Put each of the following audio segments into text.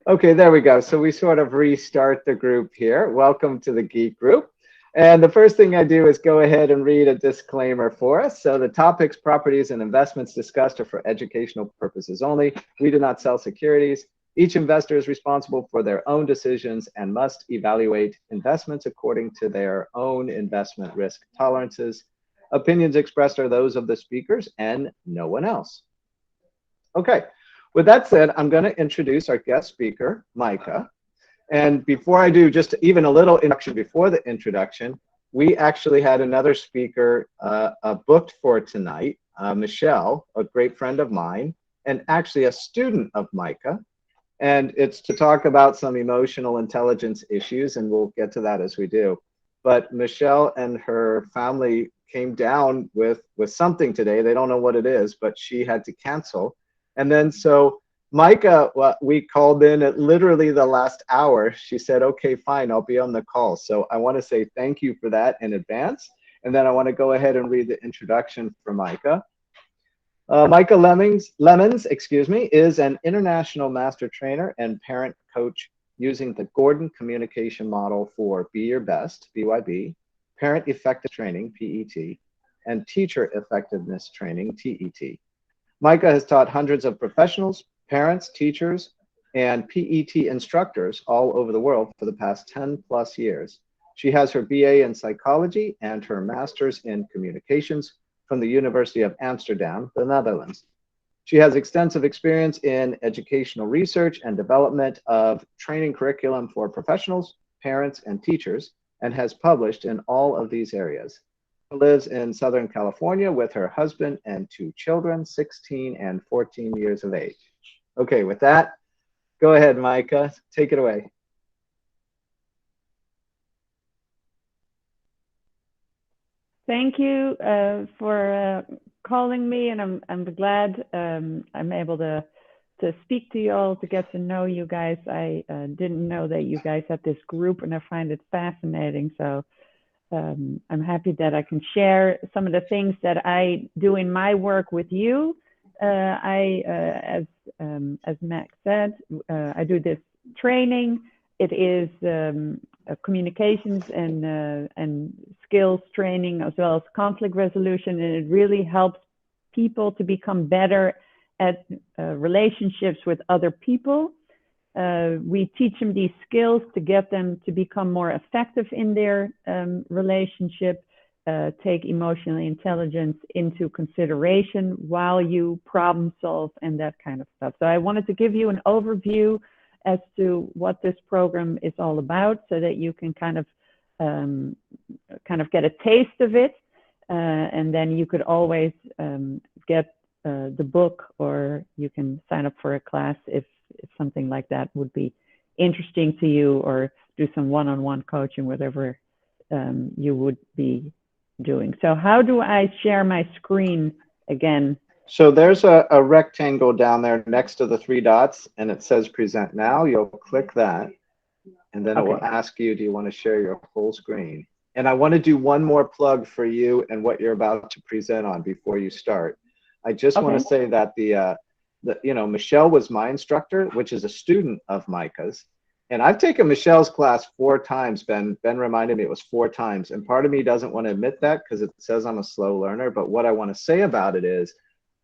Okay, there we go. So we sort of restart the group here. Welcome to the Geek group. And the first thing I do is go ahead and read a disclaimer for us. So the topics, properties, and investments discussed are for educational purposes only. We do not sell securities. Each investor is responsible for their own decisions and must evaluate investments according to their own investment risk tolerances. Opinions expressed are those of the speakers and no one else. Okay, with that said, I'm going to introduce our guest speaker, Meike. And before I do, just even a little introduction before the introduction, we actually had another speaker booked for tonight, Michelle, a great friend of mine, and actually a student of Meike. And it's to talk about some emotional intelligence issues, and we'll get to that as we do. But Michelle and her family came down with something today. They don't know what it is, but she had to cancel. And then so Meike, we called in at literally the last hour. She said, okay, fine, I'll be on the call. So I want to say thank you for that in advance. And then I want to go ahead and read the introduction for Meike. Meike Lemmons, is an international master trainer and parent coach using the Gordon communication model for Be Your Best, BYB, Parent Effective Training, PET, and Teacher Effectiveness Training, TET. Meike has taught hundreds of professionals, parents, teachers, and PET instructors all over the world for the past 10 plus years. She has her BA in psychology and her master's in communications from the University of Amsterdam, the Netherlands. She has extensive experience in educational research and development of training curriculum for professionals, parents, and teachers, and has published in all of these areas. She lives in Southern California with her husband and 2 children, 16 and 14 years of age. Okay, with that, go ahead, Meike, take it away. Thank you for calling me, and I'm glad I'm able to speak to you all, to get to know you guys. I didn't know that you guys had this group, and I find it fascinating. So I'm happy that I can share some of the things that I do in my work with you. As Mac said, I do this training. It is communications and skills training, as well as conflict resolution, and it really helps people to become better at relationships with other people. We teach them these skills to get them to become more effective in their relationship. Take emotional intelligence into consideration while you problem solve and that kind of stuff. So I wanted to give you an overview as to what this program is all about, so that you can kind of get a taste of it, and then you could always get the book, or you can sign up for a class if something like that would be interesting to you, or do some one-on-one coaching, whatever you would be doing. So how do I share my screen again? So there's a rectangle down there next to the 3 dots, and it says present now. You'll click that, and then it will ask you, do you want to share your full screen? And I want to do one more plug for you and what you're about to present on before you start. I just want to say that Michelle was my instructor, which is a student of Meike's. And I've taken Michelle's class 4 times. Ben reminded me it was 4 times. And part of me doesn't want to admit that because it says I'm a slow learner. But what I want to say about it is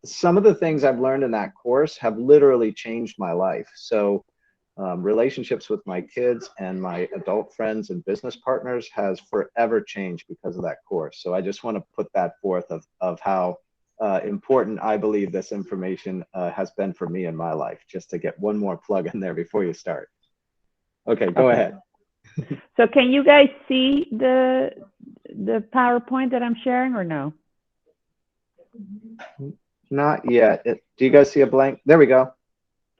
some of the things I've learned in that course have literally changed my life. So relationships with my kids and my adult friends and business partners has forever changed because of that course. So I just want to put that forth of how important I believe this information has been for me in my life, just to get one more plug in there before you start. Okay, go ahead. So can you guys see the PowerPoint that I'm sharing, or no? Not yet. Do you guys see a blank? There we go.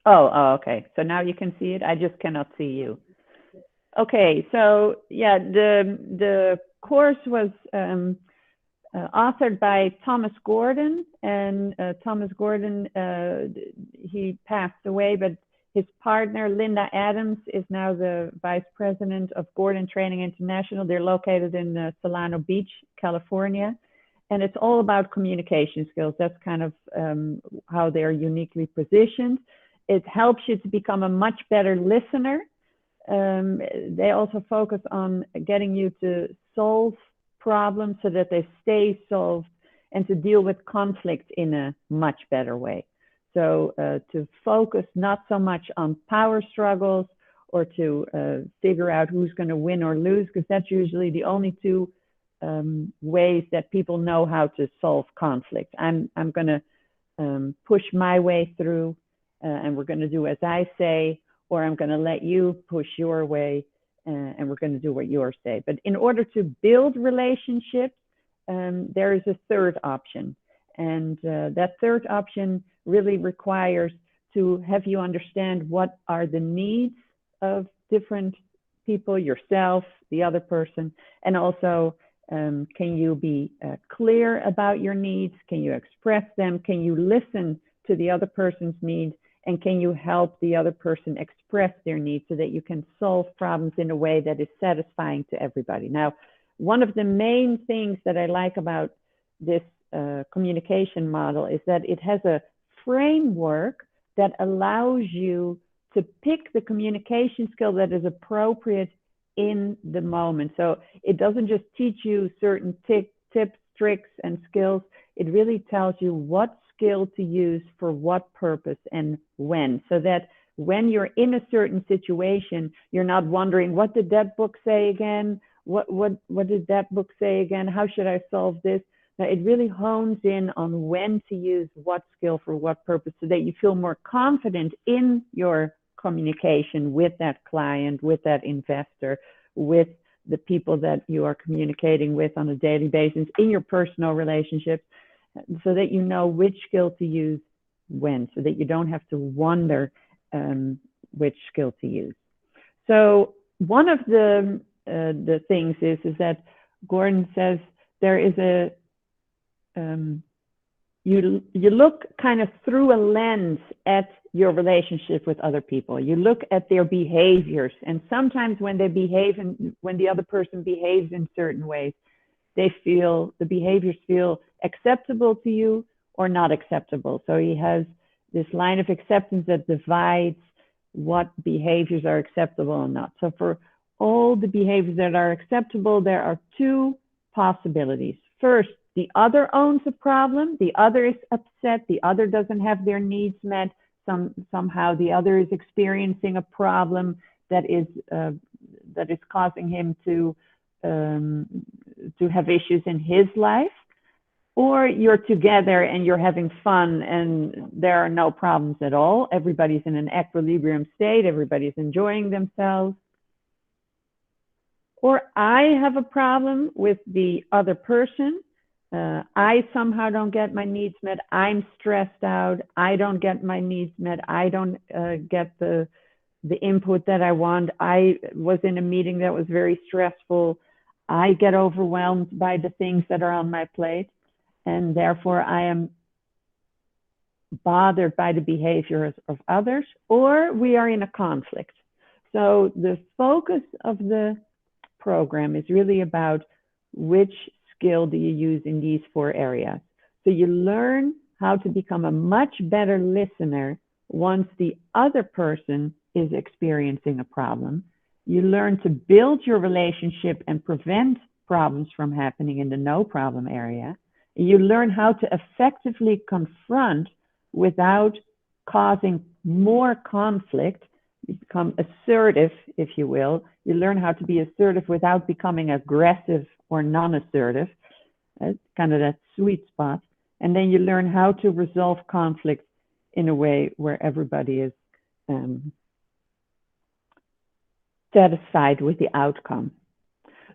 Oh, okay. So now you can see it. I just cannot see you. Okay, so yeah, the course was authored by Thomas Gordon, and Thomas Gordon, he passed away, but his partner, Linda Adams, is now the vice president of Gordon Training International. They're located in Solano Beach, California. And it's all about communication skills. That's kind of how they're uniquely positioned. it helps you to become a much better listener. They also focus on getting you to solve problems so that they stay solved, and to deal with conflict in a much better way. So to focus not so much on power struggles or to figure out who's going to win or lose, because that's usually the only two ways that people know how to solve conflict. I'm going to push my way through, and we're going to do as I say, or I'm going to let you push your way, and we're going to do what you say. But in order to build relationships, there is a third option. And that third option really requires to have you understand what are the needs of different people, yourself, the other person, and also can you be clear about your needs? Can you express them? Can you listen to the other person's needs? And can you help the other person express their needs so that you can solve problems in a way that is satisfying to everybody? Now, one of the main things that I like about this communication model is that it has a framework that allows you to pick the communication skill that is appropriate in the moment. So it doesn't just teach you certain tips, tricks, and skills. It really tells you what skill to use for what purpose and when, so that when you're in a certain situation, you're not wondering, what did that book say again? What did that book say again? How should I solve this? Now, it really hones in on when to use what skill for what purpose, so that you feel more confident in your communication with that client, with that investor, with the people that you are communicating with on a daily basis, in your personal relationships, so that you know which skill to use when, so that you don't have to wonder which skill to use. So one of the things is that Gordon says there is a, you look kind of through a lens at your relationship with other people. You look at their behaviors, and sometimes when they behave and when the other person behaves in certain ways, the behaviors feel acceptable to you or not acceptable. So he has this line of acceptance that divides what behaviors are acceptable or not. So for all the behaviors that are acceptable, there are two possibilities. First, the other owns a problem, the other is upset, the other doesn't have their needs met, somehow the other is experiencing a problem that is causing him to have issues in his life. Or you're together and you're having fun and there are no problems at all. Everybody's in an equilibrium state, everybody's enjoying themselves. Or I have a problem with the other person. I somehow don't get my needs met. I'm stressed out. I don't get my needs met. I don't get the input that I want. I was in a meeting that was very stressful. I get overwhelmed by the things that are on my plate, and therefore I am bothered by the behaviors of others, or we are in a conflict. So the focus of the program is really about which skill do you use in these four areas. So you learn how to become a much better listener once the other person is experiencing a problem. You learn to build your relationship and prevent problems from happening in the no problem area. You learn how to effectively confront without causing more conflict. You become assertive, if you will. You learn how to be assertive without becoming aggressive or non-assertive. That's kind of that sweet spot. And then you learn how to resolve conflict in a way where everybody is satisfied with the outcome.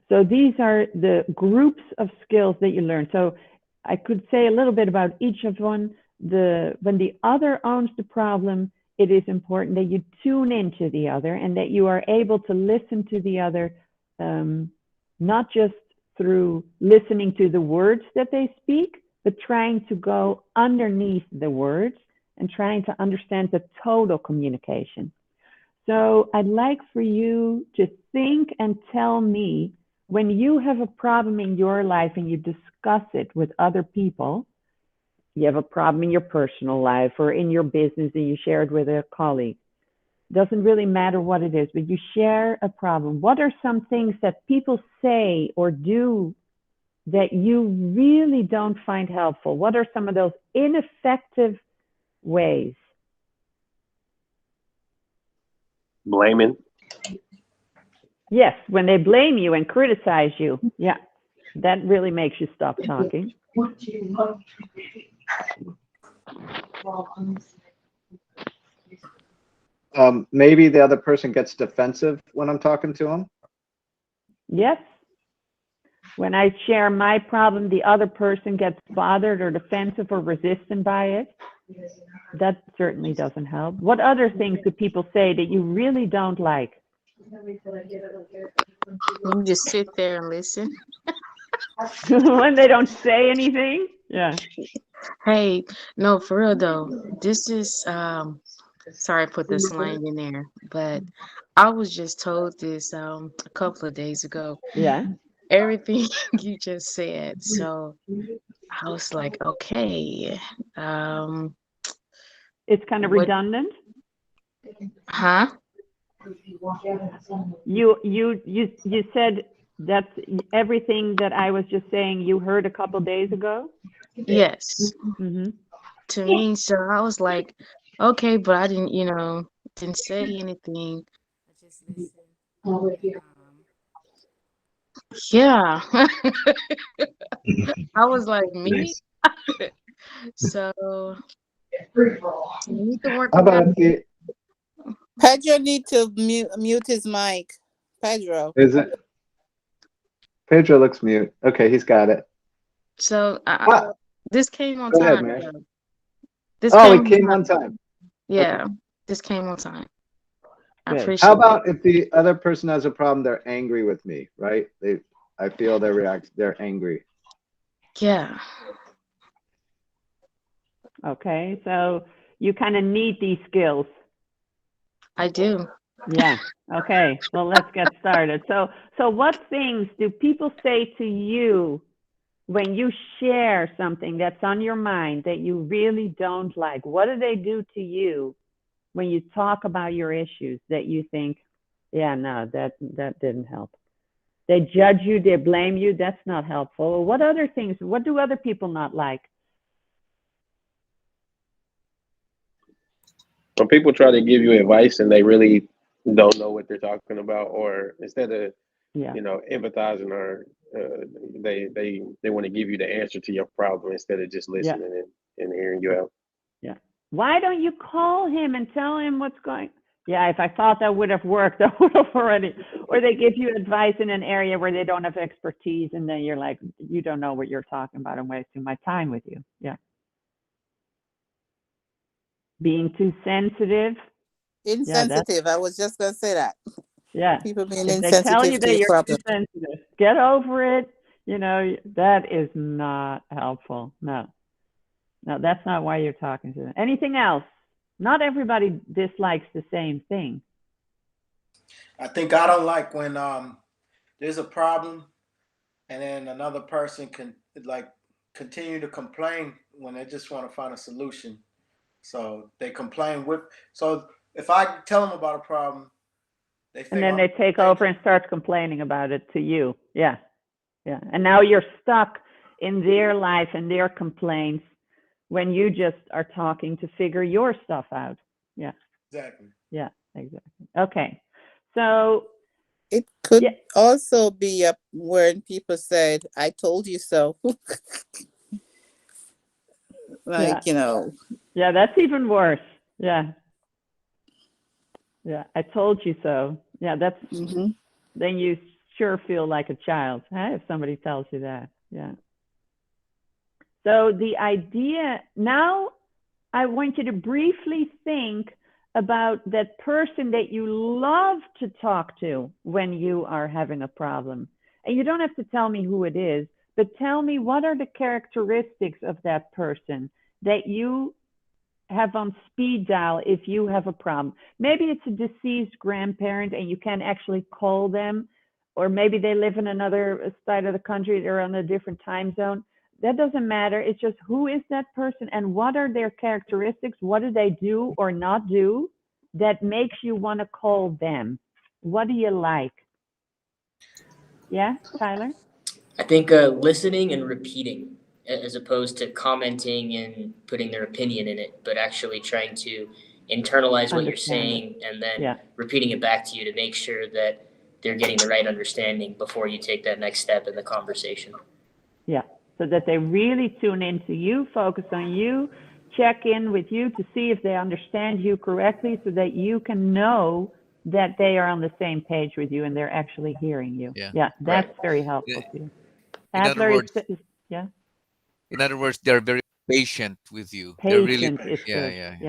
So these are the groups of skills that you learn. So I could say a little bit about each of one. When the other owns the problem, it is important that you tune into the other and that you are able to listen to the other, not just through listening to the words that they speak, but trying to go underneath the words and trying to understand the total communication. So I'd like for you to think and tell me, when you have a problem in your life and you discuss it with other people, You have a problem in your personal life or in your business that you shared with a colleague. Doesn't really matter what it is, but you share a problem. What are some things that people say or do that you really don't find helpful? What are some of those ineffective ways? Blaming. Yes, when they blame you and criticize you. Yeah, that really makes you stop talking. Maybe the other person gets defensive when I'm talking to them. Yes. When I share my problem, the other person gets bothered or defensive or resistant by it. That certainly doesn't help. What other things do people say that you really don't like? You just sit there and listen. When they don't say anything? Yeah. Hey, no, for real though. This is sorry I put the slang in there, but I was just told this a couple of days ago. Yeah. Everything you just said. So I was like, okay. It's kind of What- redundant. Huh? You said that's everything that I was just saying you heard a couple days ago? Yes. Mm-hmm. To me, so I was like, okay, but I didn't say anything. I just listened. Yeah. I was like, me? Nice. So you need to work How on that. about the, Pedro need to mute his mic. Pedro. is it? Pedro looks mute. Okay, he's got it. So Ah, this came on go ahead, time. Mary. though. This Oh, came it came on on time. Yeah, this came on time. I Good. appreciate How it. about if the other person has a problem, they're angry with me, right? I feel they're angry. Yeah. Okay, so you kind of need these skills. I do. Yeah. Okay. Well, let's get started. So what things do people say to you when you share something that's on your mind that you really don't like? What do they do to you when you talk about your issues that you think, yeah, no, that didn't help? They judge you, they blame you. That's not helpful. What other things? What do other people not like? When people try to give you advice and they really don't know what they're talking about, or instead of Yeah. empathizing, or they want to give you the answer to your problem instead of just listening and hearing you out. Yeah. Why don't you call him and tell him what's going? Yeah, if I thought that would have worked, that would have already. Or they give you advice in an area where they don't have expertise, and then you're like, you don't know what you're talking about. I'm wasting my time with you. Yeah. Being too sensitive. Insensitive. I was just going to say that. Yeah. People being If they tell you insensitive to that your you're problem. too sensitive, get over it. That is not helpful. No, that's not why you're talking to them. Anything else? Not everybody dislikes the same thing. I think I don't like when there's a problem and then another person can continue to complain when they just want to find a solution. So they complain so if I tell them about a problem, they think And then they take over and start complaining about it to you. Yeah. Yeah. And now you're stuck in their life and their complaints when you just are talking to figure your stuff out. Yeah. Exactly. Yeah, exactly. Okay. So it could also be when people said, I told you so. Yeah, that's even worse. Yeah. Yeah, I told you so. Yeah, that's then you sure feel like a child, huh? If somebody tells you that. Yeah. So the idea now, I want you to briefly think about that person that you love to talk to when you are having a problem. And you don't have to tell me who it is, but tell me what are the characteristics of that person that you have on speed dial if you have a problem. Maybe it's a deceased grandparent and you can actually call them, or maybe they live in another side of the country, they're on a different time zone. That doesn't matter. It's just who is that person and what are their characteristics? What do they do or not do that makes you want to call them? What do you like? Yeah, Tyler? I think listening and repeating as opposed to commenting and putting their opinion in it, but actually trying to internalize what you're saying and then repeating it back to you to make sure that they're getting the right understanding before you take that next step in the conversation. Yeah, so that they really tune into you, focus on you, check in with you to see if they understand you correctly so that you can know that they are on the same page with you and they're actually hearing you. Yeah, that's very helpful too. Adler yeah. In other words, they're very patient with you. Patient is good.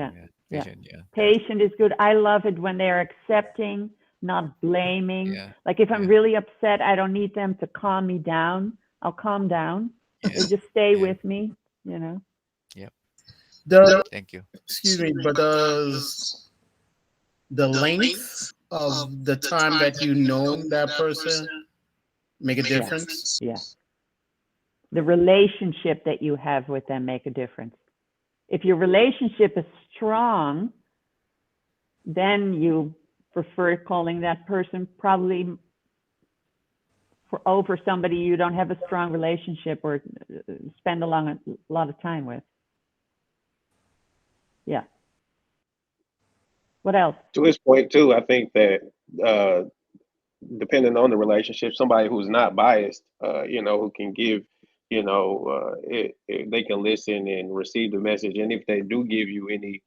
Patient is good. I love it when they're accepting, not blaming. Like if I'm really upset, I don't need them to calm me down. I'll calm down. They just stay with me, you know. Thank you. Excuse me, but does the length of the time that you know that person make a difference? Yeah. The relationship that you have with them make a difference. If your relationship is strong, then you prefer calling that person probably over somebody you don't have a strong relationship or spend a lot of time with. Yeah. What else? To his point too, I think that depending on the relationship, somebody who's not biased, who can give, they can listen and receive the message. And if they do give you any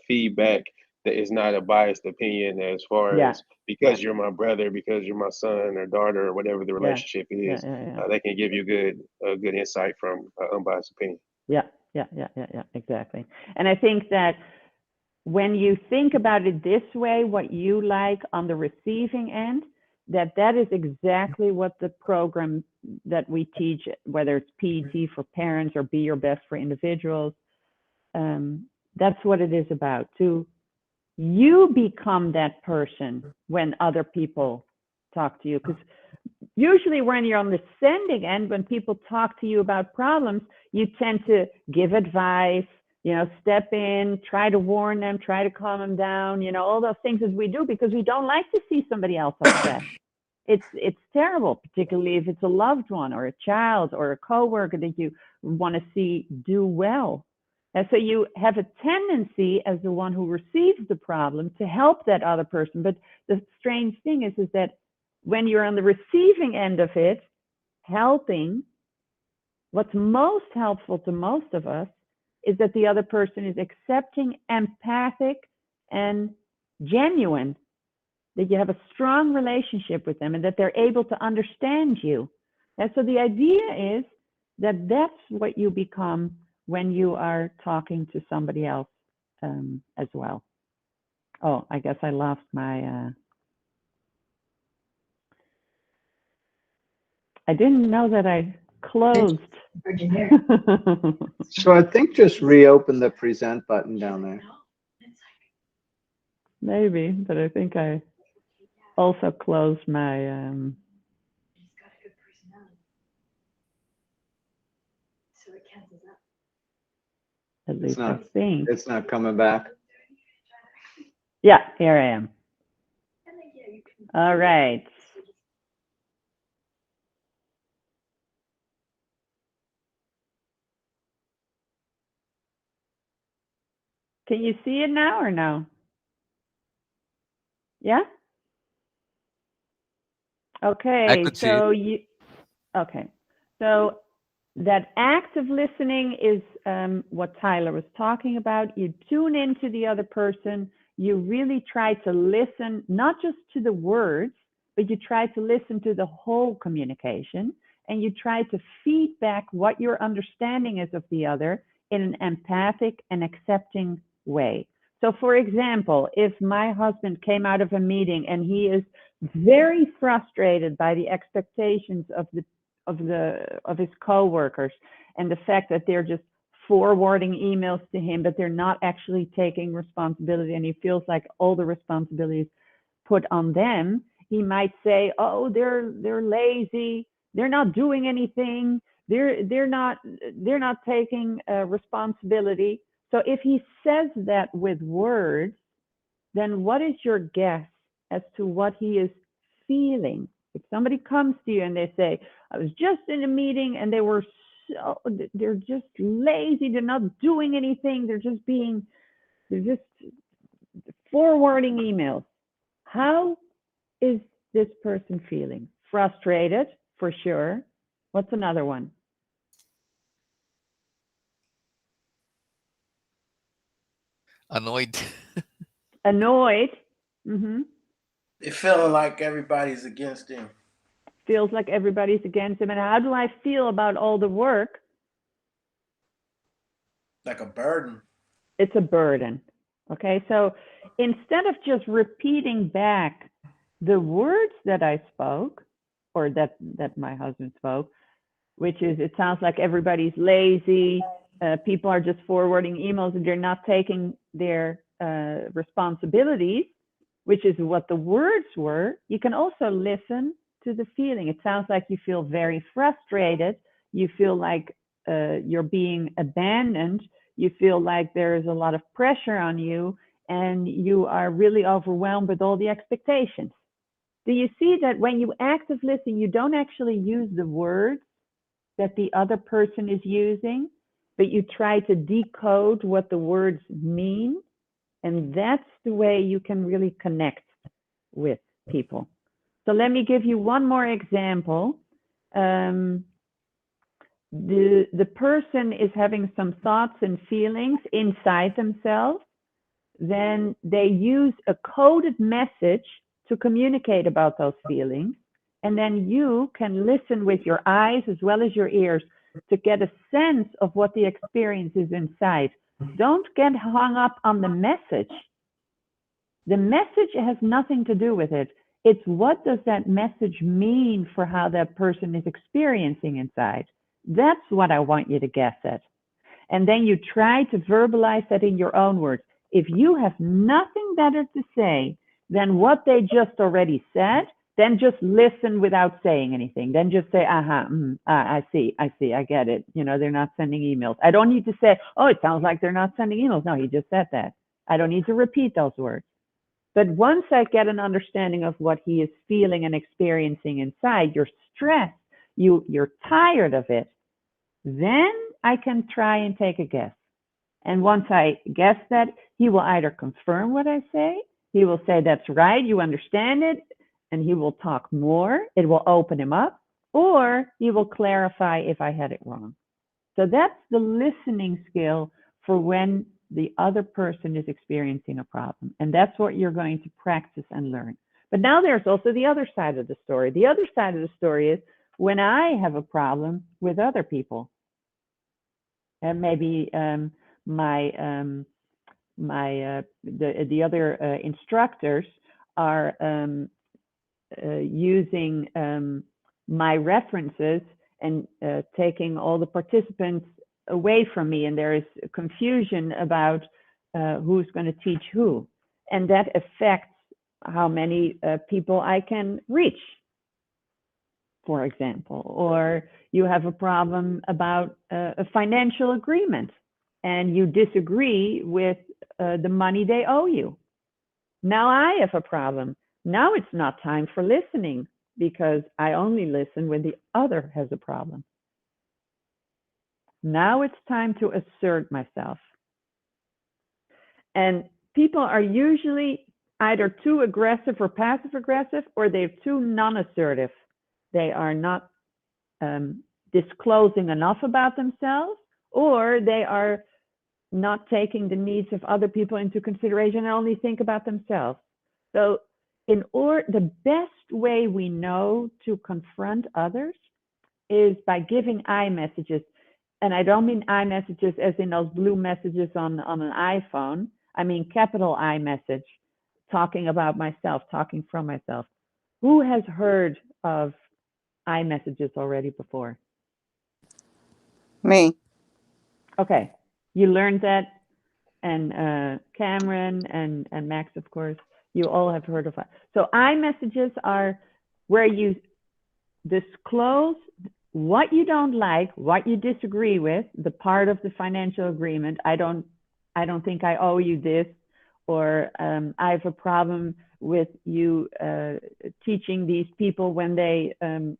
feedback, that is not a biased opinion as far as because you're my brother, because you're my son or daughter or whatever the relationship is, they can give you good insight from unbiased opinion. Yeah, exactly. And I think that when you think about it this way, what you like on the receiving end, that is exactly what the program that we teach, whether it's PET for parents or Be Your Best for individuals, that's what it is about. You become that person when other people talk to you. Because usually when you're on the sending end, when people talk to you about problems, you tend to give advice, step in, try to warn them, try to calm them down, all those things as we do because we don't like to see somebody else upset. It's terrible, particularly if it's a loved one or a child or a coworker that you want to see do well. And so you have a tendency as the one who receives the problem to help that other person. But the strange thing is that when you're on the receiving end of it, helping, what's most helpful to most of us is that the other person is accepting, empathic, and genuine, that you have a strong relationship with them and that they're able to understand you. And so the idea is that that's what you become when you are talking to somebody else as well. Oh, I guess I lost my, I didn't know that I closed. So I think just reopen the present button down there. Maybe, but I think I also closed my, He's got a good personality. So it cancels out. At least I think. It's not coming back. Yeah, here I am. All right. Can you see it now or no? Yeah? Okay, so so that active listening is what Tyler was talking about. You tune into the other person. You really try to listen, not just to the words, but you try to listen to the whole communication, and you try to feed back what your understanding is of the other in an empathic and accepting way. So for example, if my husband came out of a meeting and he is very frustrated by the expectations of his coworkers and the fact that they're just forwarding emails to him, but they're not actually taking responsibility, and he feels like all the responsibilities put on them, he might say, oh, they're lazy, they're not doing anything, They're not taking responsibility. So if he says that with words, then what is your guess as to what he is feeling? If somebody comes to you and they say, I was just in a meeting and they're just lazy, they're not doing anything, they're just forwarding emails. How is this person feeling? Frustrated, for sure. What's another one? Annoyed. Annoyed. Mm-hmm. They're feeling like everybody's against him. Feels like everybody's against him. And how do I feel about all the work? Like a burden. It's a burden. Okay, so instead of just repeating back the words that I spoke, or that my husband spoke, which is, it sounds like everybody's lazy, people are just forwarding emails and they're not taking their responsibilities, which is what the words were. You can also listen to the feeling. It sounds like you feel very frustrated. You feel like you're being abandoned. You feel like there is a lot of pressure on you and you are really overwhelmed with all the expectations. Do you see that when you active listen, you don't actually use the words that the other person is using, but you try to decode what the words mean? And that's the way you can really connect with people. So let me give you one more example. The person is having some thoughts and feelings inside themselves. Then they use a coded message to communicate about those feelings. And then you can listen with your eyes as well as your ears to get a sense of what the experience is inside. Don't get hung up on the message. The message has nothing to do with it. It's what does that message mean for how that person is experiencing inside. That's what I want you to guess at. And then you try to verbalize that in your own words. If you have nothing better to say than what they just already said, then just listen without saying anything. Then just say, I see, I get it. You know, they're not sending emails. I don't need to say, oh, it sounds like they're not sending emails. No, he just said that. I don't need to repeat those words. But once I get an understanding of what he is feeling and experiencing inside, you're stressed, you're tired of it, then I can try and take a guess. And once I guess that, he will either confirm what I say, he will say, that's right, you understand it, and he will talk more, it will open him up, or he will clarify if I had it wrong. So that's the listening skill for when the other person is experiencing a problem. And that's what you're going to practice and learn. But now there's also the other side of the story. The other side of the story is when I have a problem with other people. And maybe the other instructors are using my references and taking all the participants away from me, and there is confusion about who's going to teach who, and that affects how many people I can reach, for example. Or you have a problem about a financial agreement and you disagree with the money they owe you. Now I have a problem. Now it's not time for listening because I only listen when the other has a problem. Now it's time to assert myself. And people are usually either too aggressive or passive aggressive, or they're too non-assertive. They are not disclosing enough about themselves, or they are not taking the needs of other people into consideration and only think about themselves. So the best way we know to confront others is by giving I messages. And I don't mean I messages as in those blue messages on an iPhone. I mean capital I message, talking about myself, talking from myself. Who has heard of I messages already before? Me. Okay, you learned that, and Cameron and Max, of course, you all have heard of it. So I messages are where you disclose what you don't like, what you disagree with, the part of the financial agreement. I don't think I owe you this, or I have a problem with you teaching these people when they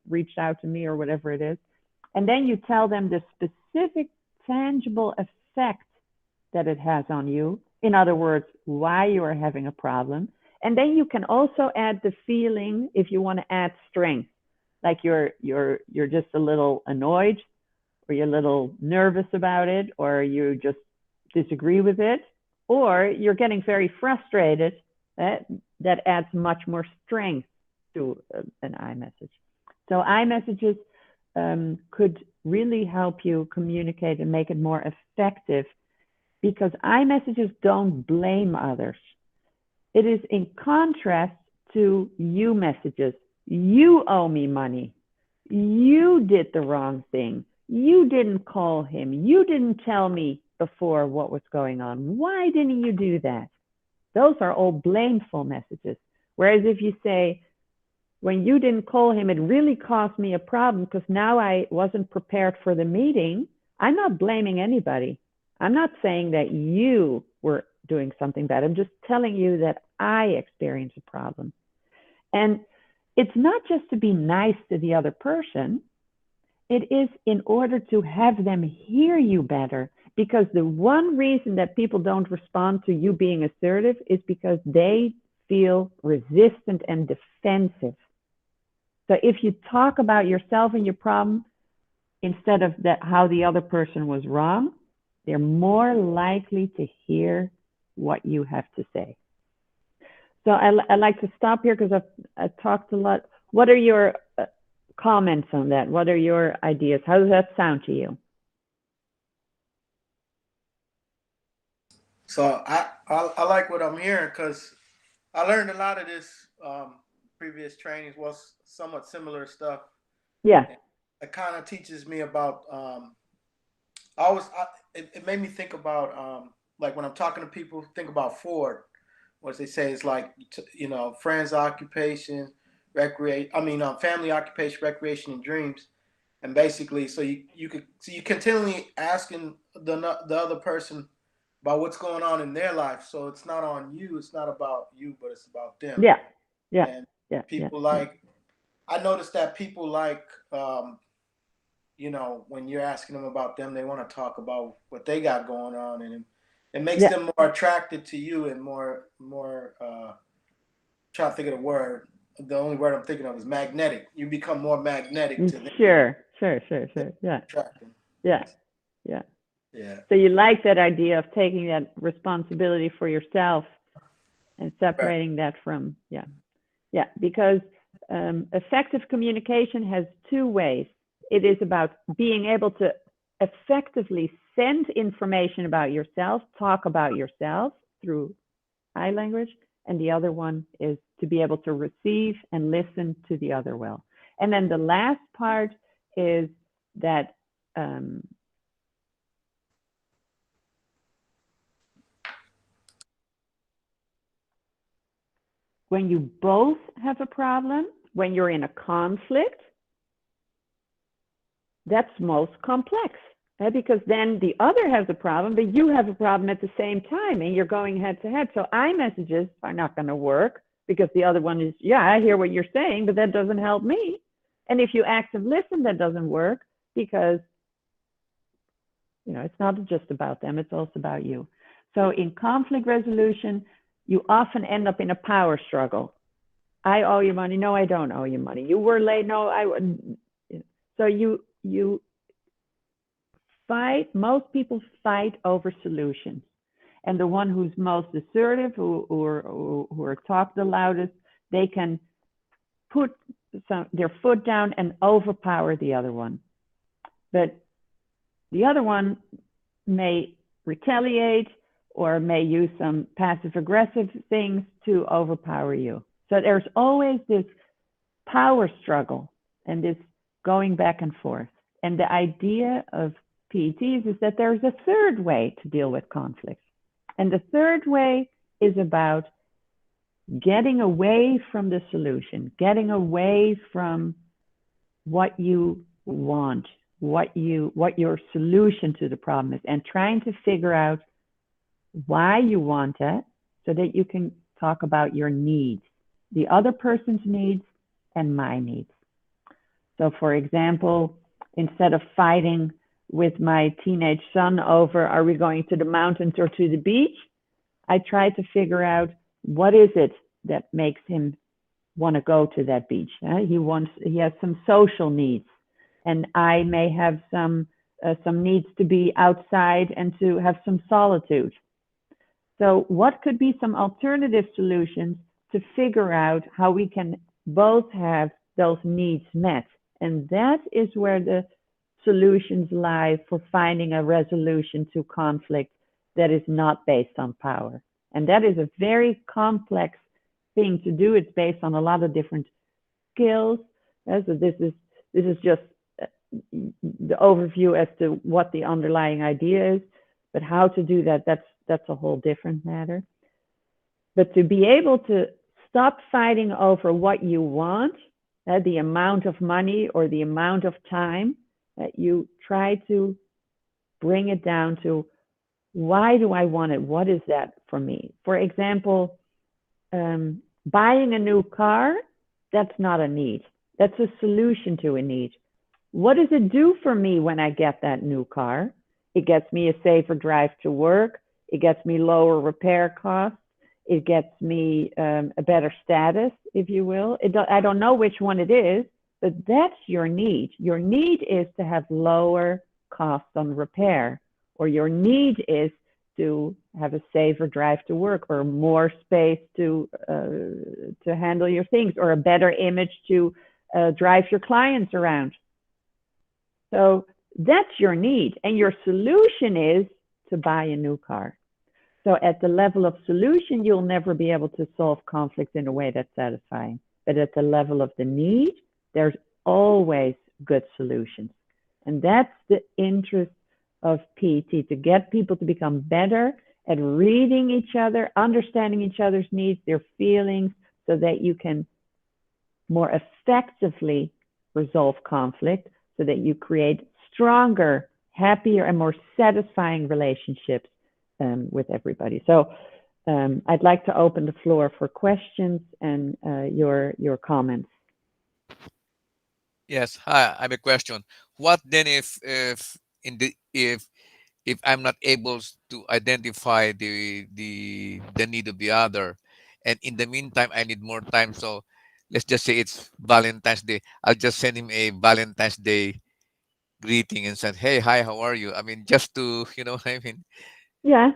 reached out to me, or whatever it is. And then you tell them the specific tangible effect that it has on you. In other words, why you are having a problem. And then you can also add the feeling, if you want to add strength, like you're just a little annoyed, or you're a little nervous about it, or you just disagree with it, or you're getting very frustrated. That adds much more strength to an iMessage. So iMessages could really help you communicate and make it more effective, because iMessages don't blame others. It is in contrast to you messages. You owe me money. You did the wrong thing. You didn't call him. You didn't tell me before what was going on. Why didn't you do that? Those are all blameful messages. Whereas if you say, when you didn't call him, it really caused me a problem because now I wasn't prepared for the meeting. I'm not blaming anybody. I'm not saying that you were doing something bad. I'm just telling you that I experienced a problem. And it's not just to be nice to the other person. It is in order to have them hear you better. Because the one reason that people don't respond to you being assertive is because they feel resistant and defensive. So if you talk about yourself and your problem instead of that how the other person was wrong, they're more likely to hear what you have to say. So I like to stop here because I've talked a lot. What are your comments on that? What are your ideas? How does that sound to you? So I like what I'm hearing, because I learned a lot of this previous trainings, was somewhat similar stuff. Yeah. It kind of teaches me about, it made me think about, like when I'm talking to people, think about Ford. What they say is like, friends, occupation, family, occupation, recreation, and dreams. And basically, so you continually asking the other person about what's going on in their life. So it's not on you. It's not about you, but it's about them. Yeah. Yeah. And yeah. people yeah. I noticed that people like, when you're asking them about them, they want to talk about what they got going on, and it makes them more attracted to you and more trying to think of the word. The only word I'm thinking of is magnetic. You become more magnetic to them. Sure. Yeah. Attracting. Yeah. So you like that idea of taking that responsibility for yourself and separating that from, because effective communication has two ways. It is about being able to effectively send information about yourself, talk about yourself through eye language, and the other one is to be able to receive and listen to the other well. And then the last part is that when you both have a problem, when you're in a conflict, that's most complex, right? Because then the other has a problem, but you have a problem at the same time, and you're going head to head. So iMessages are not going to work because the other one is, I hear what you're saying, but that doesn't help me. And if you active listen, that doesn't work because, it's not just about them, it's also about you. So in conflict resolution, you often end up in a power struggle. I owe you money. No, I don't owe you money. You were late. No, I wouldn't. So you fight, most people fight over solutions. And the one who's most assertive, who are talk the loudest, they can put their foot down and overpower the other one. But the other one may retaliate or may use some passive aggressive things to overpower you. So there's always this power struggle and this going back and forth. And the idea of PETs is that there's a third way to deal with conflicts. And the third way is about getting away from the solution, getting away from what you want, what your solution to the problem is, and trying to figure out why you want it so that you can talk about your needs, the other person's needs and my needs. So for example, instead of fighting with my teenage son over, are we going to the mountains or to the beach? I try to figure out what is it that makes him want to go to that beach. He has some social needs, and I may have some needs to be outside and to have some solitude. So what could be some alternative solutions to figure out how we can both have those needs met? And that is where the solutions lie for finding a resolution to conflict that is not based on power. And that is a very complex thing to do. It's based on a lot of different skills. So this is just the overview as to what the underlying idea is, but how to do that, that's a whole different matter. But to be able to stop fighting over what you want, the amount of money or the amount of time, that you try to bring it down to, why do I want it? What is that for me? For example, buying a new car, that's not a need. That's a solution to a need. What does it do for me when I get that new car? It gets me a safer drive to work. It gets me lower repair costs. It gets me a better status, if you will. I don't know which one it is, but that's your need. Your need is to have lower costs on repair, or your need is to have a safer drive to work, or more space to handle your things, or a better image to drive your clients around. So that's your need, and your solution is to buy a new car. So at the level of solution, you'll never be able to solve conflict in a way that's satisfying. But at the level of the need, there's always good solutions. And that's the interest of PET, to get people to become better at reading each other, understanding each other's needs, their feelings, so that you can more effectively resolve conflict, so that you create stronger, happier, and more satisfying relationships with everybody. So I'd like to open the floor for questions and your comments. Yes, hi. I have a question. What then if I'm not able to identify the need of the other, and in the meantime I need more time? So let's just say it's Valentine's Day. I'll just send him a Valentine's Day greeting and said, "Hey, hi, how are you?" I mean, just to, you know what I mean? Yeah.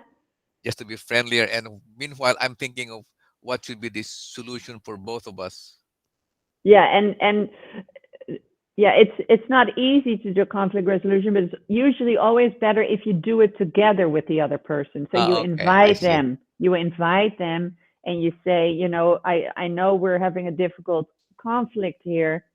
Just to be friendlier. And meanwhile, I'm thinking of what should be the solution for both of us. Yeah, and yeah, it's not easy to do conflict resolution, but it's usually always better if you do it together with the other person. So you invite them, and you say, you know, I know we're having a difficult conflict here.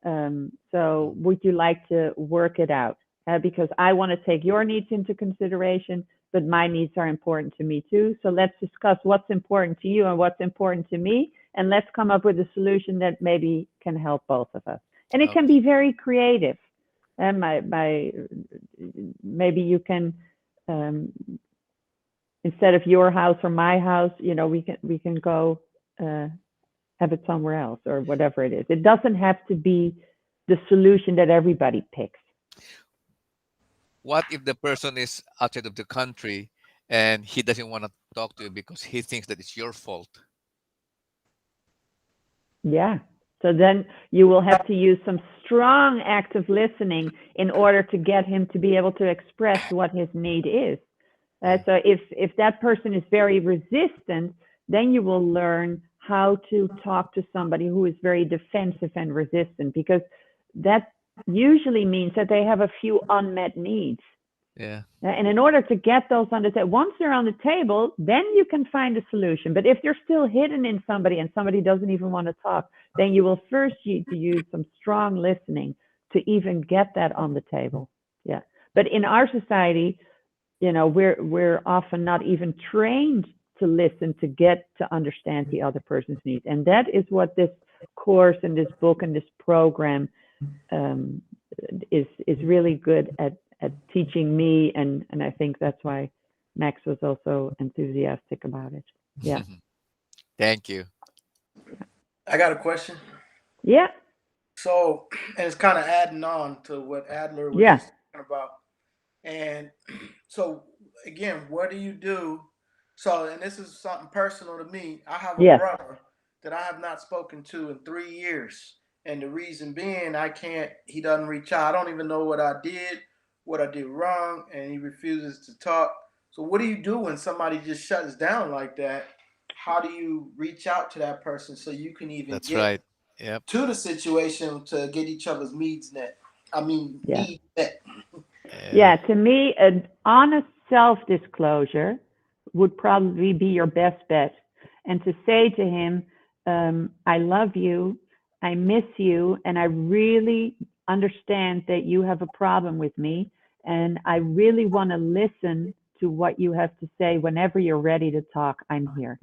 So would you like to work it out? Because I want to take your needs into consideration, but my needs are important to me too. So let's discuss what's important to you and what's important to me, and let's come up with a solution that maybe can help both of us. And it can be very creative. And maybe you can, instead of your house or my house, you know, we can go have it somewhere else, or whatever it is. It doesn't have to be the solution that everybody picks. What if the person is outside of the country and he doesn't want to talk to you because he thinks that it's your fault? Yeah. So then you will have to use some strong active listening in order to get him to be able to express what his need is. So if that person is very resistant, then you will learn how to talk to somebody who is very defensive and resistant, because that usually means that they have a few unmet needs. Yeah. And in order to get those on the table, once they're on the table, then you can find a solution. But if they're still hidden in somebody and somebody doesn't even want to talk, then you will first need to use some strong listening to even get that on the table. Yeah. But in our society, you know, we're often not even trained to listen, to get to understand the other person's needs. And that is what this course and this book and this program is really good at teaching me, and I think that's why Max was also enthusiastic about it. Yeah. Thank you. I got a question. Yeah. So, and it's kind of adding on to what Adler was just talking about. And so, again, what do you do? So, and this is something personal to me. I have a brother that I have not spoken to in 3 years. And the reason being, he doesn't reach out. I don't even know what I did wrong, and he refuses to talk. So, what do you do when somebody just shuts down like that? How do you reach out to that person so you can even get to the situation to get each other's needs met? Needs met. Yeah, to me, an honest self-disclosure would probably be your best bet. And to say to him, I love you, I miss you, and I really understand that you have a problem with me, and I really want to listen to what you have to say. Whenever you're ready to talk, I'm here.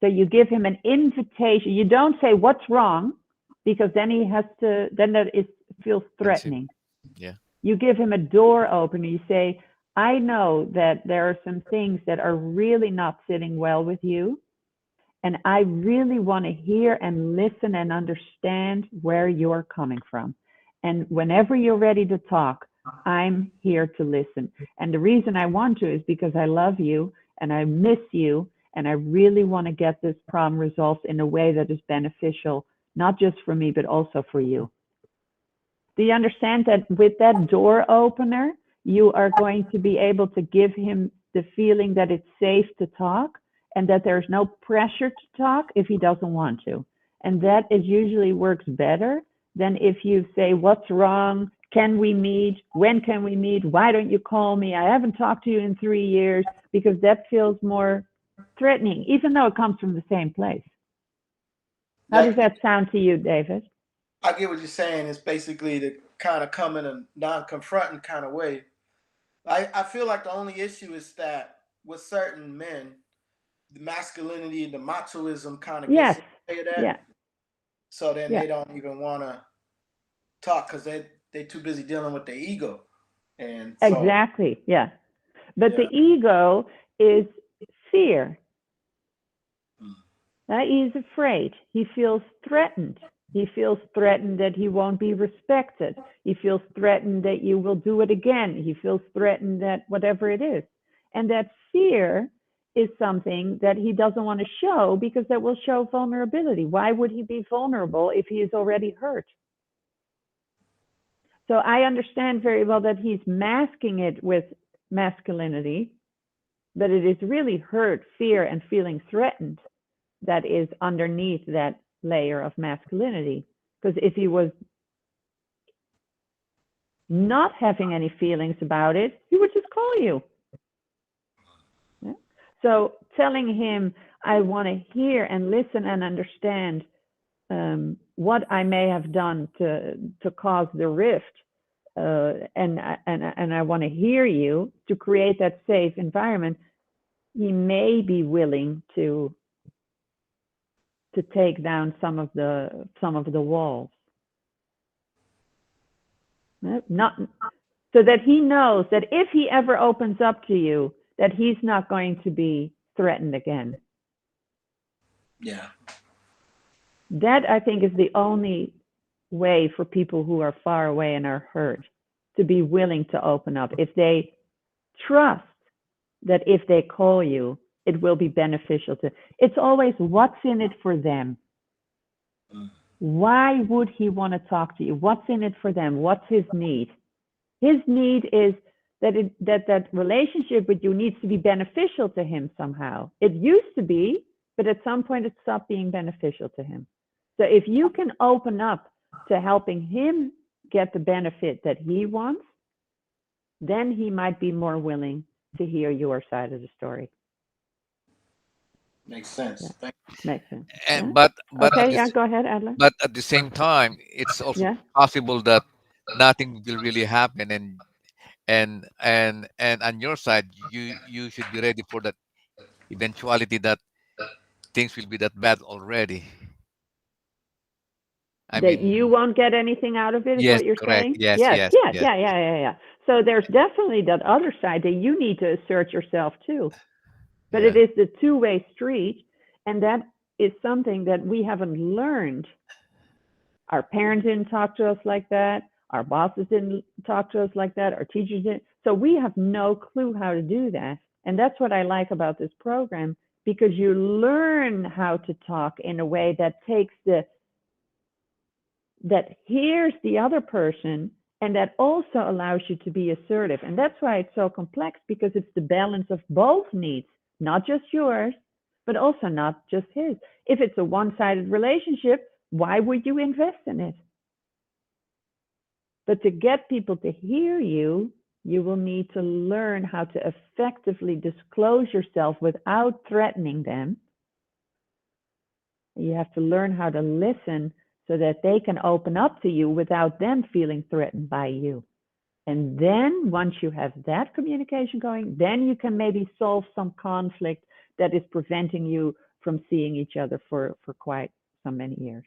So you give him an invitation. You don't say what's wrong, because then that feels threatening. Yeah. You give him a door opener. You say, I know that there are some things that are really not sitting well with you, and I really want to hear and listen and understand where you're coming from. And whenever you're ready to talk, I'm here to listen. And the reason I want to is because I love you and I miss you, and I really want to get this problem resolved in a way that is beneficial, not just for me, but also for you. Do you understand that with that door opener, you are going to be able to give him the feeling that it's safe to talk and that there's no pressure to talk if he doesn't want to? And that usually works better than if you say, what's wrong? Can we meet? When can we meet? Why don't you call me? I haven't talked to you in 3 years, because that feels more threatening, even though it comes from the same place. How does that sound to you, David? I get what you're saying. It's basically to kind of come in a non-confronting kind of way. I feel like the only issue is that with certain men, the masculinity and the machoism kind of gets in the way of that. Yeah. So then they don't even want to talk because they're too busy dealing with their ego. And so, exactly, yeah. But the ego is fear. He's afraid. He feels threatened. He feels threatened that he won't be respected. He feels threatened that you will do it again. He feels threatened that whatever it is. And that fear is something that he doesn't want to show, because that will show vulnerability. Why would he be vulnerable if he is already hurt? So I understand very well that he's masking it with masculinity, but it is really hurt, fear, and feeling threatened that is underneath that layer of masculinity. Because if he was not having any feelings about it, he would just call you. Yeah? So telling him, I want to hear and listen and understand what I may have done to cause the rift, and I want to hear you, to create that safe environment, he may be willing to take down some of the walls. Not so that he knows that if he ever opens up to you, that he's not going to be threatened again. Yeah. That, I think, is the only way for people who are far away and are hurt to be willing to open up. If they trust that if they call you, it will be beneficial to. It's always what's in it for them. Why would he want to talk to you? What's in it for them? What's his need? His need is that relationship with you needs to be beneficial to him somehow. It used to be, but at some point it stopped being beneficial to him. So if you can open up to helping him get the benefit that he wants, then he might be more willing to hear your side of the story. Makes sense. Yeah. Makes sense. And yeah? but Okay, go ahead, Adler. But at the same time, it's also possible that nothing will really happen, and on your side, you should be ready for that eventuality that things will be that bad already. That you won't get anything out of it is yes, what you're correct. saying? Yes, Yes, yes, yes, yes. yeah. So there's definitely that other side that you need to assert yourself too. But it Yeah. is the two-way street, and that is something that we haven't learned. Our parents didn't talk to us like that. Our bosses didn't talk to us like that. Our teachers didn't. So we have no clue how to do that. And that's what I like about this program, because you learn how to talk in a way that that hears the other person, and that also allows you to be assertive. And that's why it's so complex, because it's the balance of both needs, not just yours, but also not just his. If it's a one-sided relationship, why would you invest in it? But to get people to hear you, you will need to learn how to effectively disclose yourself without threatening them. You have to learn how to listen so that they can open up to you without them feeling threatened by you. And then once you have that communication going, then you can maybe solve some conflict that is preventing you from seeing each other for quite so many years.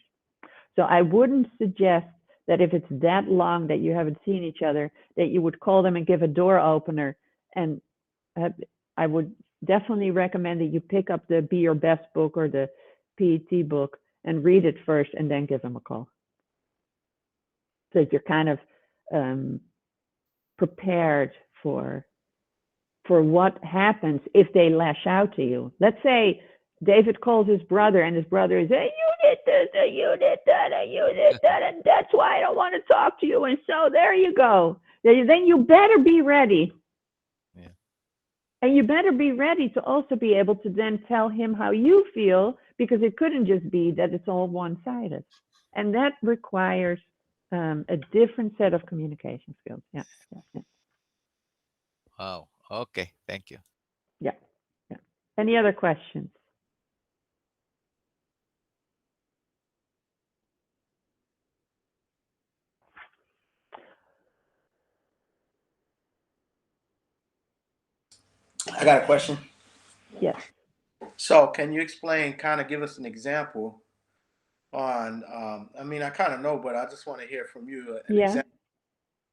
So I wouldn't suggest that if it's that long that you haven't seen each other, that you would call them and give a door opener. And I would definitely recommend that you pick up the Be Your Best book or the PET book and read it first, and then give them a call. So if you're kind of prepared for what happens if they lash out to you. Let's say David calls his brother, and his brother is, hey, you did this, and you did that, and you did that, and that's why I don't want to talk to you. And so there you go. Then you better be ready. Yeah. And you better be ready to also be able to then tell him how you feel, because it couldn't just be that it's all one-sided. And that requires a different set of communication skills. Yeah. Wow. Okay. Thank you. Yeah. Any other questions? I got a question. Yes. So can you explain, kind of give us an example on, I mean, I kind of know, but I just want to hear from you an example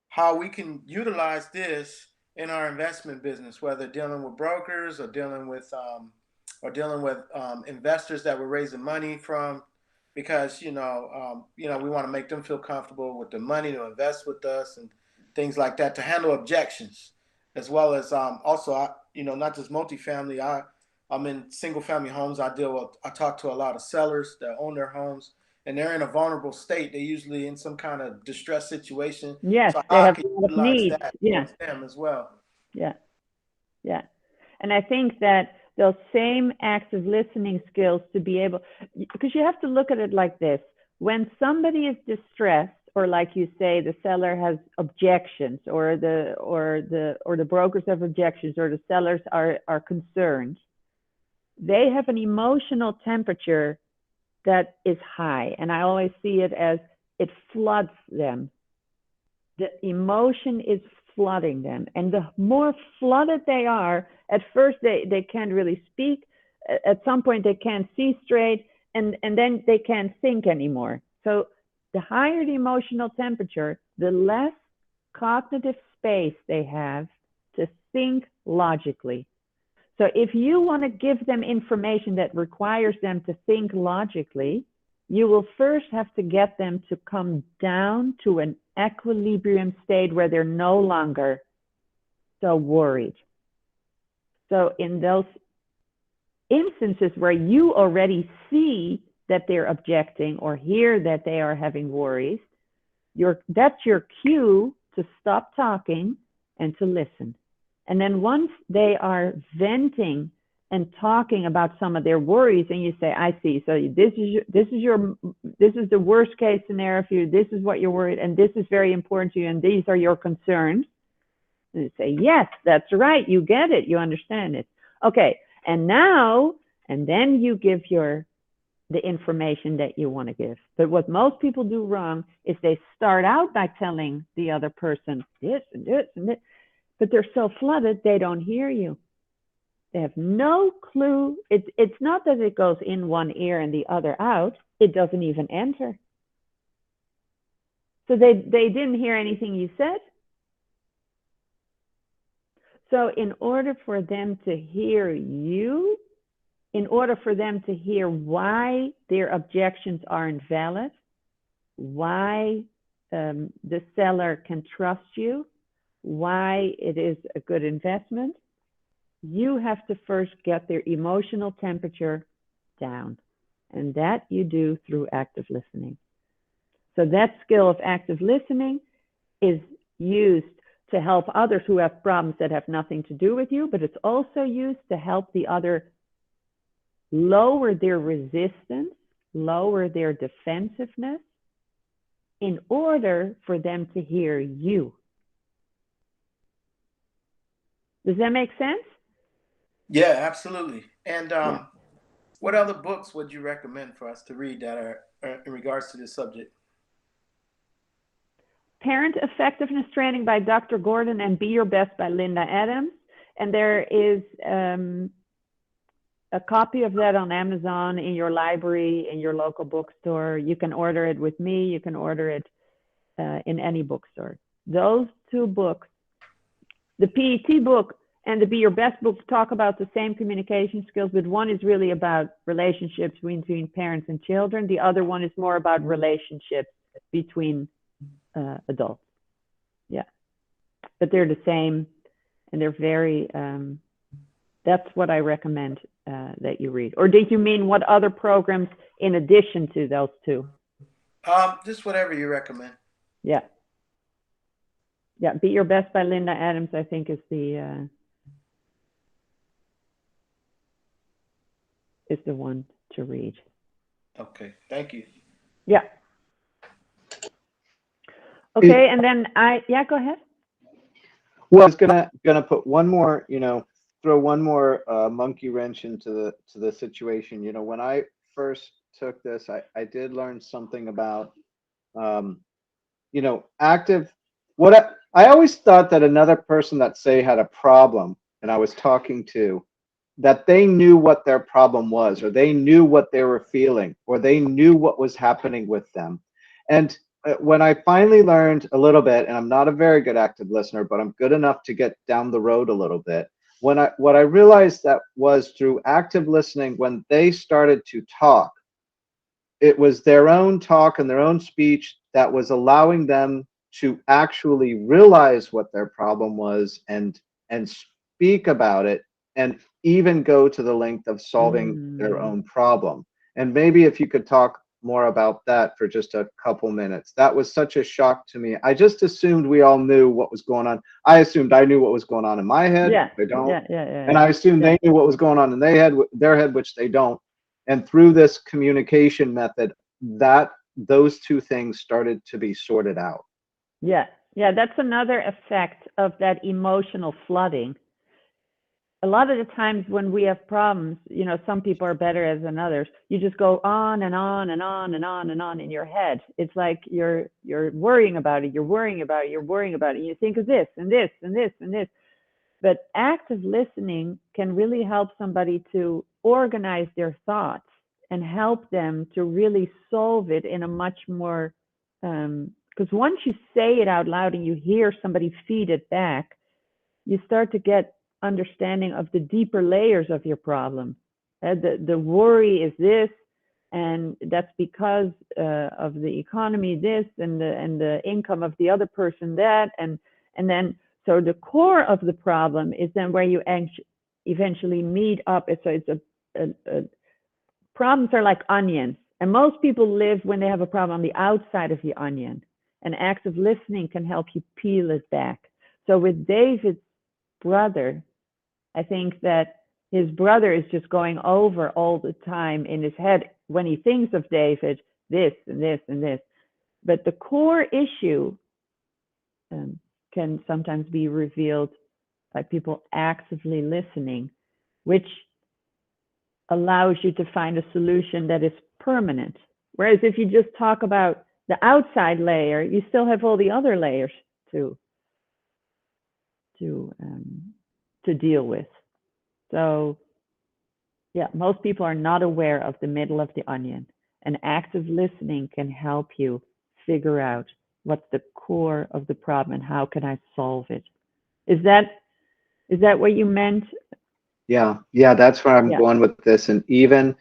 how we can utilize this in our investment business, whether dealing with brokers or dealing with investors that we're raising money from, because we want to make them feel comfortable with the money to invest with us and things like that, to handle objections, as well as also not just multifamily. I'm in single family homes. I talk to a lot of sellers that own their homes, and they're in a vulnerable state. They're usually in some kind of distress situation. Yes, so they how have can a you lot of utilize needs. that Yeah. towards them as well? Yeah. And I think that those same active listening skills to be able, because you have to look at it like this. When somebody is distressed, or like you say, the seller has objections, or the brokers have objections, or the sellers are concerned, they have an emotional temperature that is high. And I always see it as it floods them. The emotion is flooding them. And the more flooded they are, at first they can't really speak. At some point they can't see straight, and then they can't think anymore. So the higher the emotional temperature, the less cognitive space they have to think logically. So if you want to give them information that requires them to think logically, you will first have to get them to come down to an equilibrium state where they're no longer so worried. So in those instances where you already see that they're objecting or hear that they are having worries, that's your cue to stop talking and to listen. And then once they are venting and talking about some of their worries, and you say, I see, so this is the worst case scenario for you, this is what you're worried, and this is very important to you, and these are your concerns. And you say, yes, that's right, you get it, you understand it. Okay, and then you give the information that you want to give. But what most people do wrong is they start out by telling the other person this and this and this, but they're so flooded, they don't hear you. They have no clue. It's not that it goes in one ear and the other out. It doesn't even enter. So they didn't hear anything you said. So in order for them to hear you, in order for them to hear why their objections aren't valid, why the seller can trust you, why it is a good investment, you have to first get their emotional temperature down. And that you do through active listening. So that skill of active listening is used to help others who have problems that have nothing to do with you, but it's also used to help the other lower their resistance, lower their defensiveness, in order for them to hear you. Does that make sense? Yeah, absolutely. And what other books would you recommend for us to read that are in regards to this subject? Parent Effectiveness Training by Dr. Gordon and Be Your Best by Linda Adams. And there is a copy of that on Amazon, in your library, in your local bookstore. You can order it with me. You can order it in any bookstore. Those two books, the PET book and the Be Your Best book, talk about the same communication skills, but one is really about relationships between parents and children. The other one is more about relationships between adults. Yeah, but they're the same, and they're very, that's what I recommend that you read. Or did you mean what other programs in addition to those two? Just whatever you recommend. Yeah. Yeah, Be Your Best by Linda Adams, I think, is the one to read. Okay, thank you. Yeah. Okay, and then go ahead. Well, I was gonna put one more, throw one more monkey wrench into the situation. When I first took this, I did learn something about, active. What I always thought that another person that say had a problem, and I was talking to, that they knew what their problem was, or they knew what they were feeling, or they knew what was happening with them. And when I finally learned a little bit, and I'm not a very good active listener, but I'm good enough to get down the road a little bit. What I realized that was through active listening, when they started to talk, it was their own talk and their own speech that was allowing them to actually realize what their problem was and speak about it, and even go to the length of solving their own problem. And maybe if you could talk more about that for just a couple minutes. That was such a shock to me. I just assumed we all knew what was going on. I assumed I knew what was going on in my head. Yeah. They don't. Yeah. And I assumed they knew what was going on in their head, which they don't. And through this communication method, those two things started to be sorted out. Yeah, that's another effect of that emotional flooding. A lot of the times when we have problems, some people are better than others. You just go on and on and on and on and on in your head. It's like you're worrying about it. You're worrying about it. You're worrying about it. You think of this and this and this and this. But active listening can really help somebody to organize their thoughts and help them to really solve it in a much more, because once you say it out loud and you hear somebody feed it back, you start to get understanding of the deeper layers of your problem. The worry is this, and that's because of the economy this, and the income of the other person that, and then so the core of the problem is then where you eventually meet up. Problems are like onions, and most people live when they have a problem on the outside of the onion, and active listening can help you peel it back. So with David's brother, I think that his brother is just going over all the time in his head when he thinks of David, this and this and this. But the core issue can sometimes be revealed by people actively listening, which allows you to find a solution that is permanent. Whereas if you just talk about the outside layer, you still have all the other layers to deal with. So yeah, most people are not aware of the middle of the onion, and active listening can help you figure out what's the core of the problem and how can I solve it? Is that what you meant? Yeah, that's where I'm going with this. And even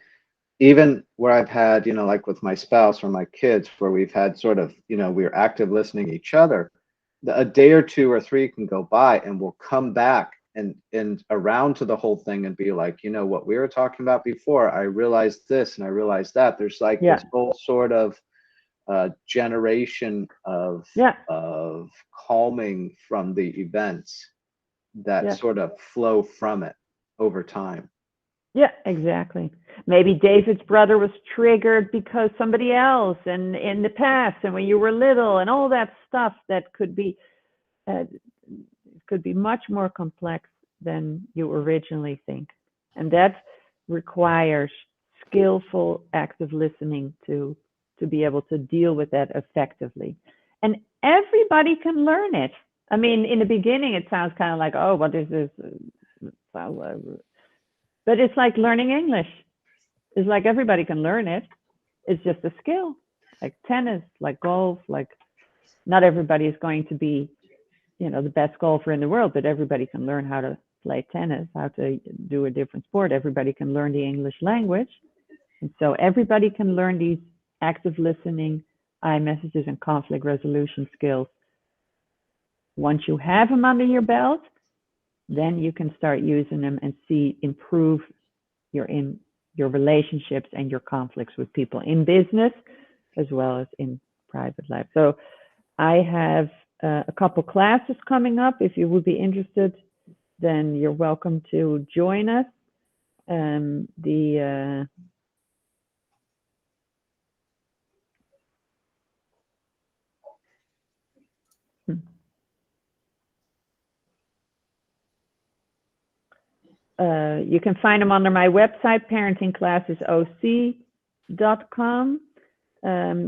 where I've had, like with my spouse or my kids, where we've had sort of, we're active listening to each other, a day or two or three can go by and we'll come back and around to the whole thing and be like, what we were talking about before, I realized this and I realized that. There's like this whole sort of generation of calming from the events that sort of flow from it over time. Yeah, exactly. Maybe David's brother was triggered because somebody else and in the past and when you were little and all that stuff that could be much more complex than you originally think. And that requires skillful active listening to be able to deal with that effectively. And everybody can learn it. I mean, in the beginning, it sounds kind of like, oh, what is this? But it's like learning English. It's like everybody can learn it. It's just a skill, like tennis, like golf, like not everybody is going to be, the best golfer in the world, but everybody can learn how to play tennis, how to do a different sport. Everybody can learn the English language. And so everybody can learn these active listening, iMessages, and conflict resolution skills. Once you have them under your belt, then you can start using them and improve your relationships and your conflicts with people in business as well as in private life. So I have a couple classes coming up. If you would be interested, then you're welcome to join us. You can find them under my website, parentingclassesoc.com.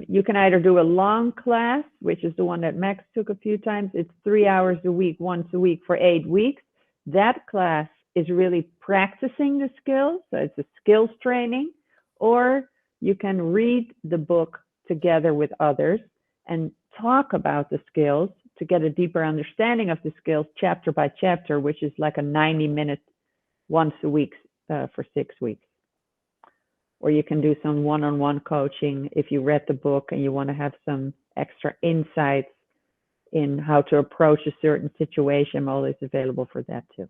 You can either do a long class, which is the one that Max took a few times. It's 3 hours a week, once a week for 8 weeks. That class is really practicing the skills. So it's a skills training. Or you can read the book together with others and talk about the skills to get a deeper understanding of the skills chapter by chapter, which is like a 90-minute once a week for 6 weeks. Or you can do some one-on-one coaching if you read the book and you want to have some extra insights in how to approach a certain situation. I'm always available for that too.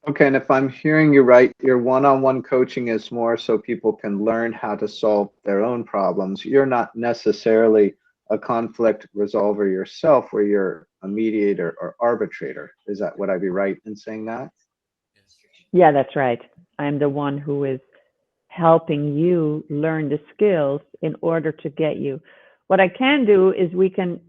Okay, and if I'm hearing you right, your one-on-one coaching is more so people can learn how to solve their own problems. You're not necessarily a conflict resolver yourself, where you're a mediator or arbitrator. Is that, would I be right in saying that? Yeah, that's right. I'm the one who is helping you learn the skills in order to get you. What I can do is we can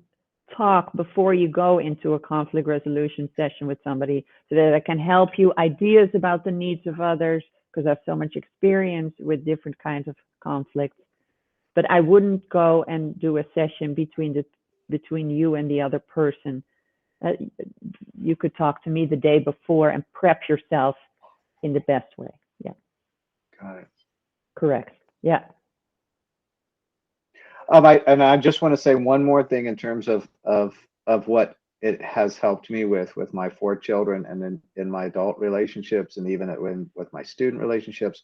talk before you go into a conflict resolution session with somebody so that I can help you ideas about the needs of others, because I have so much experience with different kinds of conflicts. But I wouldn't go and do a session between you and the other person. You could talk to me the day before and prep yourself in the best way. Yeah. Got it. Correct. Yeah. I just want to say one more thing in terms of what it has helped me with my 4 children, and then in my adult relationships, and even with my student relationships.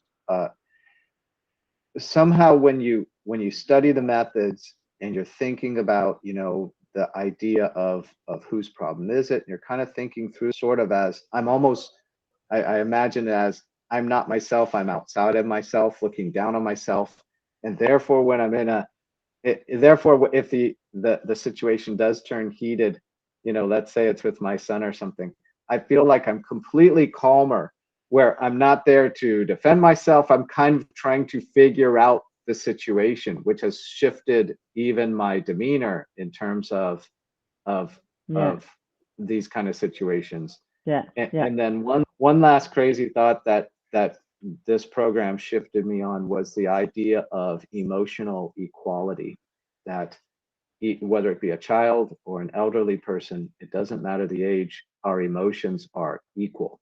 Somehow when you study the methods and you're thinking about, the idea of whose problem is it, and you're kind of thinking through sort of as I imagine it as I'm not myself, I'm outside of myself, looking down on myself. And therefore, when I'm in if the situation does turn heated, let's say it's with my son or something, I feel like I'm completely calmer, where I'm not there to defend myself. I'm kind of trying to figure out the situation, which has shifted even my demeanor in terms of these kind of situations. Yeah. And then one last crazy thought that this program shifted me on was the idea of emotional equality, that whether it be a child or an elderly person, it doesn't matter the age, our emotions are equal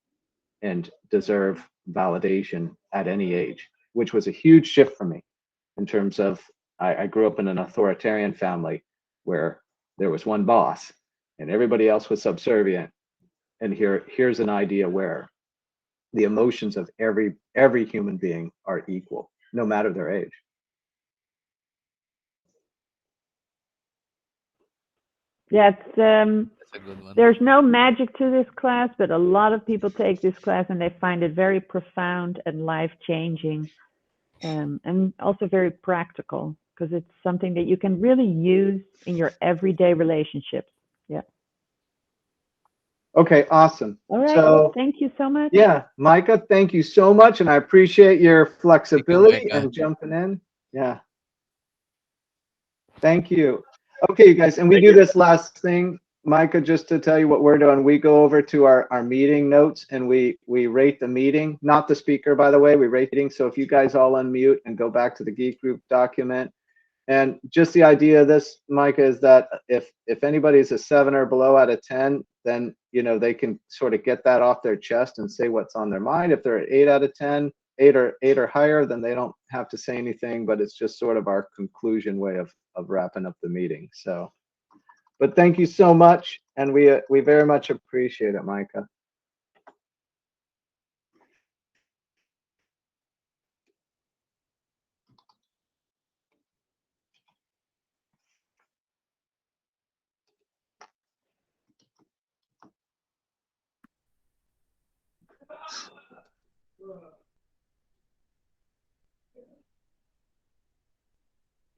and deserve validation at any age, which was a huge shift for me in terms of I grew up in an authoritarian family where there was one boss and everybody else was subservient. And here's an idea where the emotions of every human being are equal, no matter their age. Yeah, it's That's a good one. there's no magic to this class, but a lot of people take this class and they find it very profound and life-changing, and also very practical because it's something that you can really use in your everyday relationships. Yeah. Okay, awesome. All right. So Thank you so much. yeah, Meike, thank you so much, and I appreciate your flexibility Meike. and jumping in. Yeah. Thank you. Okay, you guys, and we do this last thing, Meike, just to tell you what we're doing. We go over to our meeting notes and we rate the meeting, not the speaker, by the way. We rate the meeting. So if you guys all unmute and go back to the Geek Group document, and just the idea of this, Meike, is that if anybody's a 7 or below out of 10, then they can sort of get that off their chest and say what's on their mind. If they're at 8 out of 10, 8 or higher, then they don't have to say anything, but it's just sort of our conclusion way of wrapping up the meeting. So, but thank you so much, and we very much appreciate it, Meike.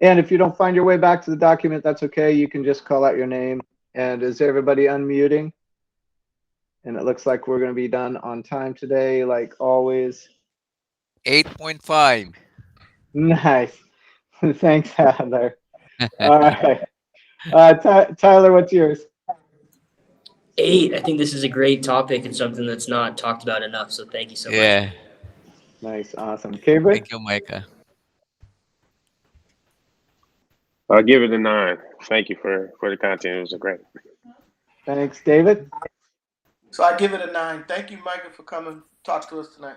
And if you don't find your way back to the document, that's okay. You can just call out your name. And is everybody unmuting? And it looks like we're going to be done on time today, like always. 8.5. Nice. Thanks, Adler. All right. Tyler, what's yours? 8. I think this is a great topic and something that's not talked about enough. So thank you so much. Yeah. Nice. Awesome. Cabrin? Thank you, Meike. I'll give it a 9. Thank you for the content. It was great. Thanks, David. So I give it a 9. Thank you, Meike, for coming talk to us tonight.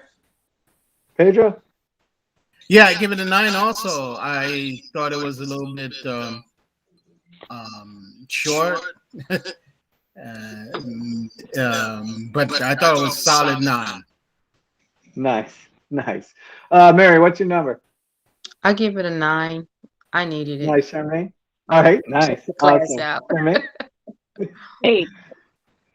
Pedro? Yeah, I give it a 9 also. I thought it was a little bit short. But I thought it was solid 9. Nice. Mary, what's your number? I give it a 9. I needed it. Nice, Charmaine. All right, nice. Check the class Awesome. out. Charmaine? 8.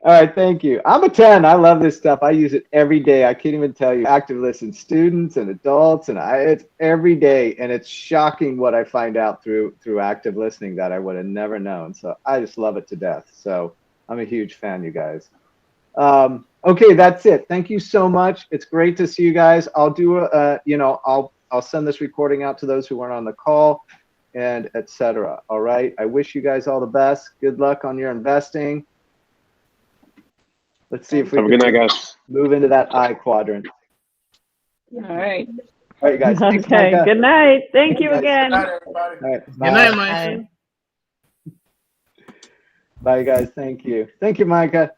All right, thank you. I'm a 10. I love this stuff. I use it every day. I can't even tell you. Active listen students and adults, and it's every day, and it's shocking what I find out through active listening that I would have never known. So I just love it to death. So I'm a huge fan, you guys. Okay, that's it. Thank you so much. It's great to see you guys. I'll do I'll send this recording out to those who weren't on the call, and etc. All right. I wish you guys all the best. Good luck on your investing. Let's see if we Have a good can night, guys. move into that I quadrant. All right. All right, guys. Thanks, Okay. Meike. Good night. Thank you again. Good night, everybody. All right. Good night, Bye. Meike. Bye, guys. Thank you. Thank you, Meike.